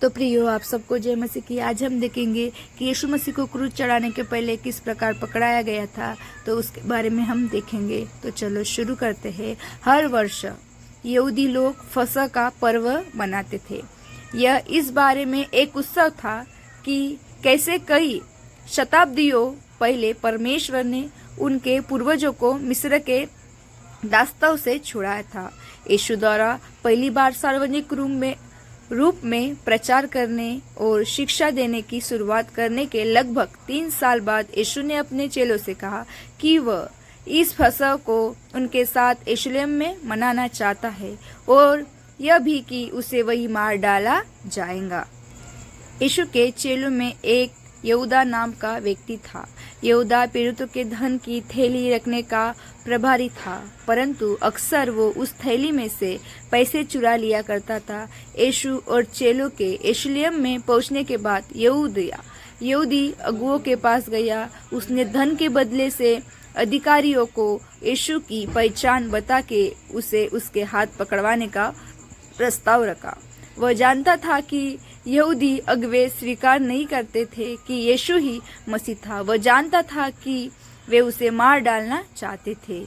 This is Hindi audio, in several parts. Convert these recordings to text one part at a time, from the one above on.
तो प्रियो, आप सबको जय मसीह की। आज हम देखेंगे कि यीशु मसीह को क्रूज चढ़ाने के पहले किस प्रकार पकड़ाया गया था, तो उसके बारे में हम देखेंगे। तो चलो शुरू करते हैं। हर वर्ष यहूदी लोग फसह का पर्व मनाते थे। यह इस बारे में एक उत्सव था कि कैसे कई शताब्दियों पहले परमेश्वर ने उनके पूर्वजों को मिस्र के दास्तव से छुड़ाया था। यीशु द्वारा पहली बार सार्वजनिक रूप में प्रचार करने और शिक्षा देने की शुरुआत करने के लगभग 3 साल बाद यीशु ने अपने चेलों से कहा कि वह इस फसह को उनके साथ यरूशलेम में मनाना चाहता है और यह भी कि उसे वही मार डाला जाएगा। यीशु के चेलों में एक यहूदा नाम का व्यक्ति था। यहूदा पीड़ितों के धन की थैली रखने का प्रभारी था, परंतु अक्सर वो उस थैली में से पैसे चुरा लिया करता था। यीशु और चेलों के यरूशलेम में पहुंचने के बाद यहूदी अगुओं के पास गया। उसने धन के बदले से अधिकारियों को यीशु की पहचान बता के उसे उसके हाथ पकड़वाने का प्रस्ताव रखा। वह जानता था कि यहूदी अगुवे स्वीकार नहीं करते थे कि यीशु ही मसीह था। वह जानता था कि वे उसे मार डालना चाहते थे।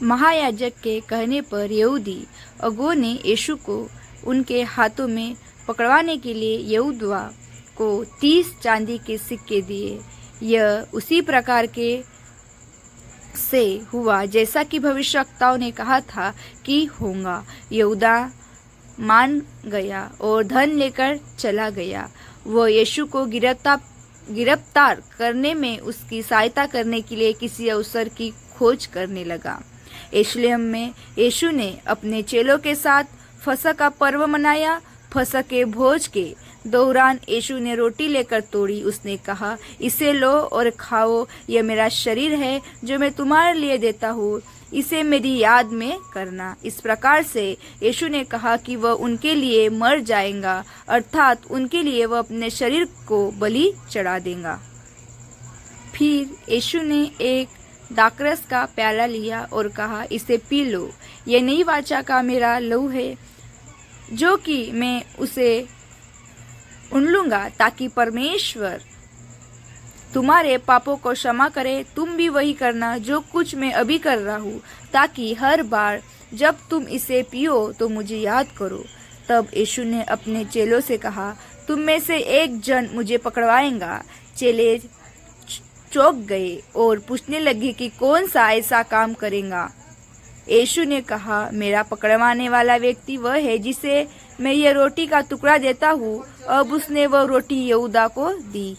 महायाजक के कहने पर यहूदी अगुवों ने यीशु को उनके हाथों में पकड़वाने के लिए यहूदा को 30 चांदी के सिक्के दिए। यह उसी प्रकार के से हुआ जैसा कि भविष्यवक्ताओं ने कहा था कि होगा। यहूदा मान गया और धन लेकर चला गया। वह यीशु को गिरफ्तार करने में उसकी सहायता करने के लिए किसी अवसर की खोज करने लगा। यरूशलेम में यीशु ने अपने चेलों के साथ फसह का पर्व मनाया। फसह के भोज के दौरान यीशु ने रोटी लेकर तोड़ी। उसने कहा, इसे लो और खाओ, यह मेरा शरीर है जो मैं तुम्हारे लिए देता हूँ, इसे मेरी याद में करना। इस प्रकार से यीशु ने कहा कि वह उनके लिए मर जाएगा, अर्थात उनके लिए वह अपने शरीर को बलि चढ़ा देगा। फिर यीशु ने एक दाखरस का प्याला लिया और कहा, इसे पी लो, यह नई वाचा का मेरा लहू है, जो कि मैं उसे उंडलूंगा ताकि परमेश्वर तुम्हारे पापों को क्षमा करे। तुम भी वही करना जो कुछ मैं अभी कर रहा हूँ, ताकि हर बार जब तुम इसे पियो तो मुझे याद करो। तब यीशु ने अपने चेलों से कहा, तुम में से एक जन मुझे पकड़वाएगा। चेले चौंक गए और पूछने लगे कि कौन सा ऐसा काम करेगा। यीशु ने कहा, मेरा पकड़वाने वाला व्यक्ति वह है जिसे मैं यह रोटी का टुकड़ा देता हूँ। अब उसने वह रोटी यहूदा को दी।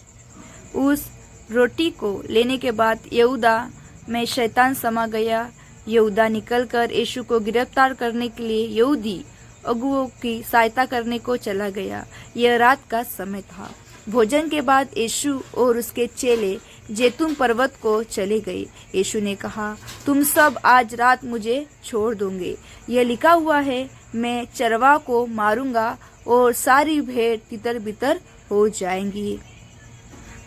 उस रोटी को लेने के बाद यहूदा में शैतान समा गया। यहूदा निकलकर यीशु को गिरफ्तार करने के लिए यहूदी अगुओं की सहायता करने को चला गया। यह रात का समय था। भोजन के बाद यीशु और उसके चेले जैतून पर्वत को चले गए। यीशु ने कहा, तुम सब आज रात मुझे छोड़ दोगे। यह लिखा हुआ है, मैं चरवाह को मारूंगा और सारी भेड़ तितर बितर हो जाएंगी।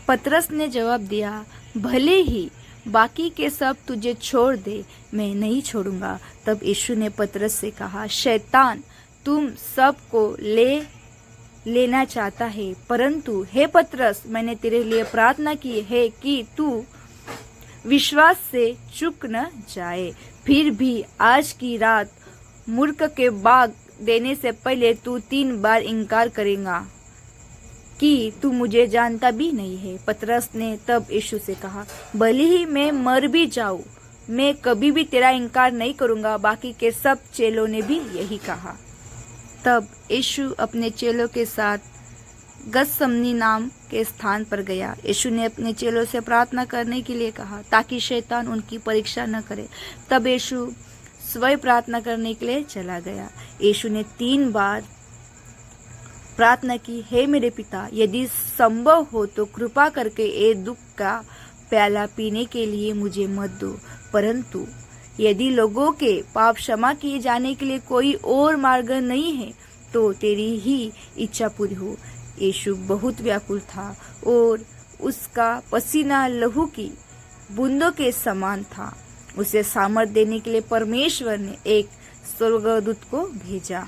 पतरस ने जवाब दिया, भले ही बाकी के सब तुझे छोड़ दे, मैं नहीं छोड़ूंगा। तब यीशु ने पतरस से कहा, शैतान तुम सब को लेना चाहता है, परंतु हे पतरस, मैंने तेरे लिए प्रार्थना की है कि तू विश्वास से चूक न जाए। फिर भी आज की रात मूर्ख के भाग देने से पहले तू 3 बार इनकार करेगा कि तू मुझे जानता भी नहीं है। पतरस ने तब यीशु से कहा, भले ही मैं मर भी जाऊं, मैं कभी भी तेरा इनकार नहीं करूंगा। बाकी के सब चेलों ने भी यही कहा। तब यीशु अपने चेलों के साथ गतसमनी नाम के स्थान पर गया। यीशु ने अपने चेलों से प्रार्थना करने के लिए कहा ताकि शैतान उनकी परीक्षा न करे। तब यीशु स्वयं प्रार्थना करने के लिए चला गया। यीशु ने 3 बार प्रार्थना की, हे मेरे पिता, यदि संभव हो तो कृपा करके ये दुख का प्याला पीने के लिए मुझे मत दो, परंतु यदि लोगों के पाप क्षमा किए जाने के लिए कोई और मार्ग नहीं है तो तेरी ही इच्छा पूरी हो। यीशु बहुत व्याकुल था और उसका पसीना लहू की बूंदों के समान था। उसे सामर्थ देने के लिए परमेश्वर ने एक स्वर्गदूत को भेजा।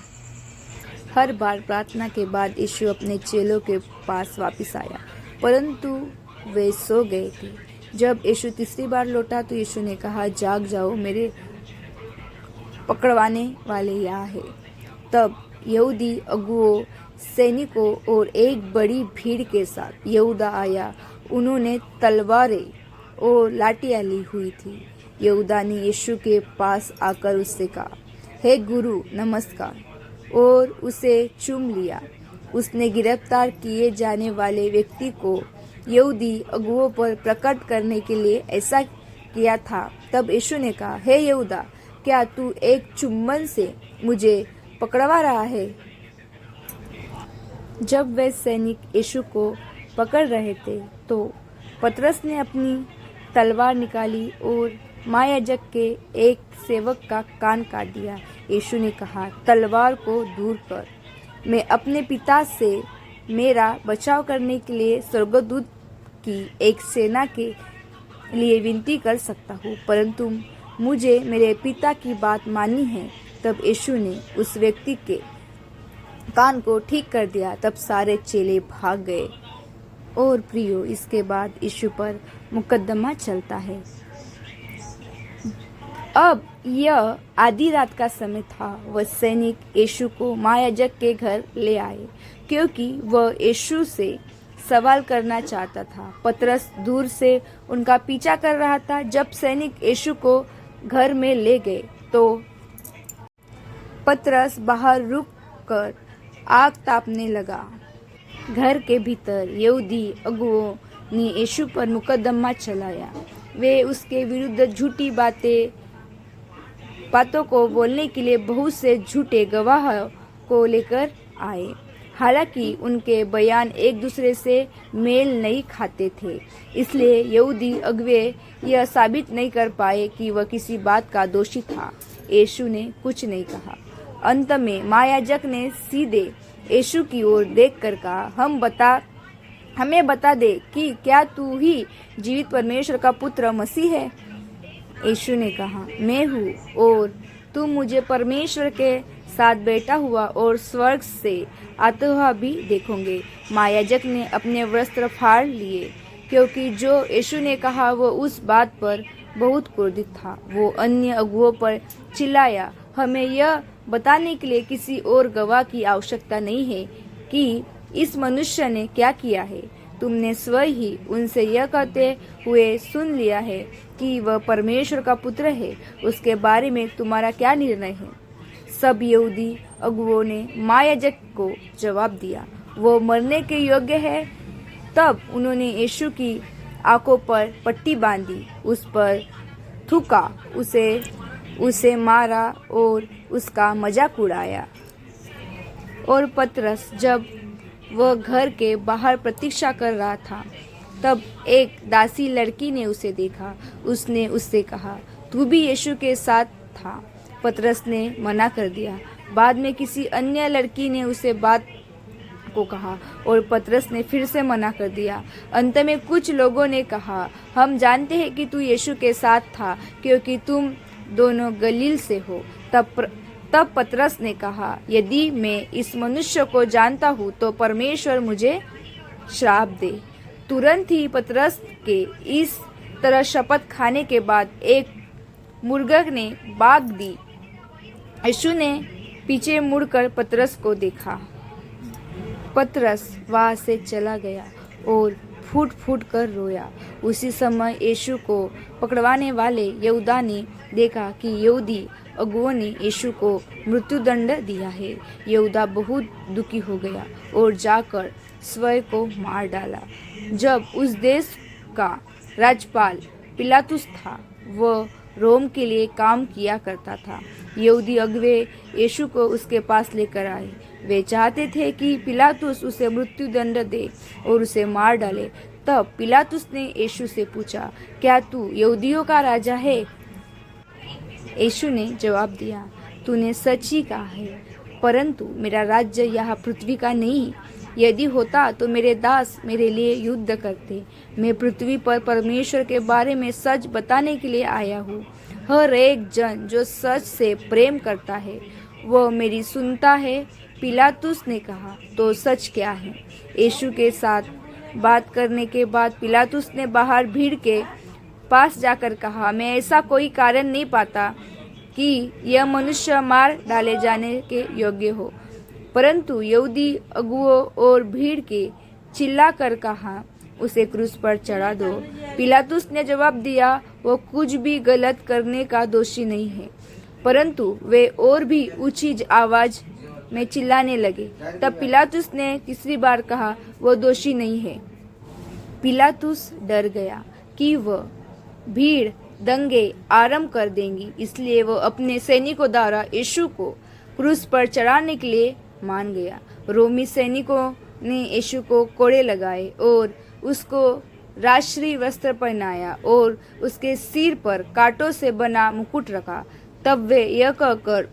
हर बार प्रार्थना के बाद यीशु अपने चेलों के पास वापस आया, परंतु वे सो गए थे। जब यीशु तीसरी बार लौटा तो यीशु ने कहा, जाग जाओ, मेरे पकड़वाने वाले यहाँ है। तब यहूदी अगुओं, सैनिकों और एक बड़ी भीड़ के साथ यहूदा आया। उन्होंने तलवारें और लाठियाँ ली हुई थी। यहूदा ने यीशु के पास आकर उससे कहा, हे गुरु, नमस्कार, और उसे चूम लिया। उसने गिरफ्तार किए जाने वाले व्यक्ति को यहूदी अगुओं पर प्रकट करने के लिए ऐसा किया था। तब यीशु ने कहा, हे यहूदा, क्या तू एक चुम्बन से मुझे पकड़वा रहा है? जब वे सैनिक यीशु को पकड़ रहे थे तो पतरस ने अपनी तलवार निकाली और महायाजक के एक सेवक का कान काट दिया। यीशु ने कहा, तलवार को दूर कर। मैं अपने पिता से मेरा बचाव करने के लिए स्वर्गदूत की एक सेना के लिए विनती कर सकता हूँ, परंतु मुझे मेरे पिता की बात माननी है। तब यीशु ने उस व्यक्ति के कान को ठीक कर दिया। तब सारे चेले भाग गए। और प्रियो, इसके बाद यीशु पर मुकदमा चलता है। अब यह आधी रात का समय था। वह सैनिक यीशु को महायाजक के घर ले आए, क्योंकि वह यीशु से सवाल करना चाहता था। पतरस दूर से उनका पीछा कर रहा था। जब सैनिक यीशु को घर में ले गए तो पतरस बाहर रुक कर आग तापने लगा। घर के भीतर यहूदी अगुओं ने यीशु पर मुकदमा चलाया। वे उसके विरुद्ध झूठी बातों को बोलने के लिए बहुत से झूठे गवाहों को लेकर आए। हालांकि उनके बयान एक दूसरे से मेल नहीं खाते थे, इसलिए यहूदी अगुवे यह साबित नहीं कर पाए कि वह किसी बात का दोषी था। यीशु ने कुछ नहीं कहा। अंत में महायाजक ने सीधे यीशु की ओर देखकर कहा, हमें बता दे कि क्या तू ही जीवित परमेश्वर का पुत्र मसीह है? यीशु ने कहा, मैं हूँ, और तुम मुझे परमेश्वर के साथ बैठा हुआ और स्वर्ग से आता हुआ भी देखोगे। महायाजक ने अपने वस्त्र फाड़ लिए, क्योंकि जो यीशु ने कहा वो उस बात पर बहुत क्रोधित था। वो अन्य अगुओं पर चिल्लाया, हमें यह बताने के लिए किसी और गवाह की आवश्यकता नहीं है कि इस मनुष्य ने क्या किया है। तुमने स्वयं ही उनसे यह कहते हुए सुन लिया है कि वह परमेश्वर का पुत्र है। उसके बारे में तुम्हारा क्या निर्णय है? सब यहूदी अगुओं ने महायाजक को जवाब दिया, वो मरने के योग्य है। तब उन्होंने यीशु की आंखों पर पट्टी बांधी, उस पर थूका, उसे मारा और उसका मजाक उड़ाया। और पतरस जब वह घर के बाहर प्रतीक्षा कर रहा था, तब एक दासी लड़की ने उसे देखा। उसने उससे कहा, तू भी यीशु के साथ था? पतरस ने मना कर दिया। बाद में किसी अन्य लड़की ने उसे बात को कहा और पतरस ने फिर से मना कर दिया। अंत में कुछ लोगों ने कहा, हम जानते हैं कि तू यीशु के साथ था, क्योंकि तुम दोनों गलील से हो। तब पतरस ने कहा, यदि मैं इस मनुष्य को जानता हूँ तो परमेश्वर मुझे श्राप दे। तुरंत ही पतरस के इस तरह शपथ खाने के बाद एक मुर्गा ने बाग दी। यीशु ने पीछे मुड़कर पतरस को देखा। पतरस वहां से चला गया और फूट फूट कर रोया। उसी समय यीशु को पकड़वाने वाले यहूदा ने देखा कि यहूदी अगुओं ने यीशु को मृत्युदंड दिया है। यहूदा बहुत दुखी हो गया और जाकर स्वयं को मार डाला। जब उस देश का राज्यपाल पिलातुस था, वह रोम के लिए काम किया करता था। यहूदी अगुवे यीशु को उसके पास लेकर आए। वे चाहते थे कि पिलातुस उसे मृत्युदंड दे और उसे मार डाले। तब पिलातुस ने यीशु से पूछा, क्या तू यहूदियों का राजा है? यीशु ने जवाब दिया, तूने सच ही कहा है, परंतु मेरा राज्य यह पृथ्वी का नहीं। यदि होता तो मेरे दास मेरे लिए युद्ध करते। मैं पृथ्वी पर परमेश्वर के बारे में सच बताने के लिए आया हूँ। हर एक जन जो सच से प्रेम करता है, वह मेरी सुनता है। पिलातुस ने कहा, तो सच क्या है? यीशु के साथ बात करने के बाद पिलातुस ने बाहर भीड़ के पास जाकर कहा, मैं ऐसा कोई कारण नहीं पाता कि यह मनुष्य मार डाले जाने के योग्य हो। परंतु यहूदी अगुओं और भीड़ के चिल्लाकर कहा, उसे क्रूस पर चढ़ा दो। पिलातुस ने जवाब दिया, वो कुछ भी गलत करने का दोषी नहीं है। परंतु वे और भी ऊंची आवाज में चिल्लाने लगे। तब पिलातुस ने तीसरी बार कहा, वो दोषी नहीं है। पिलातुस डर गया कि वह भीड़ दंगे आरंभ कर देंगी, इसलिए वो अपने सैनिकों द्वारा यीशु को क्रूस पर चढ़ाने के लिए मान गया। रोमी सैनिकों ने यीशु को कोड़े लगाए और उसको राष्ट्रीय वस्त्र पहनाया और उसके सिर पर कांटों से बना मुकुट रखा। तब वे यह कहकर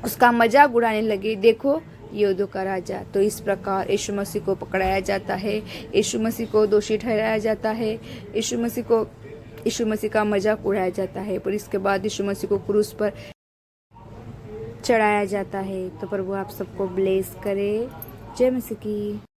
उसका मजाक उड़ाने लगे, देखो यहूदियों का राजा। तो इस प्रकार यीशु मसीह को पकड़ाया जाता है, यीशु मसीह को दोषी ठहराया जाता है, यीशु मसीह का मजाक उड़ाया जाता है, पर इसके बाद यीशु मसीह को क्रूस पर चढ़ाया जाता है। तो प्रभु आप सबको ब्लेस करे। जय मसीह की।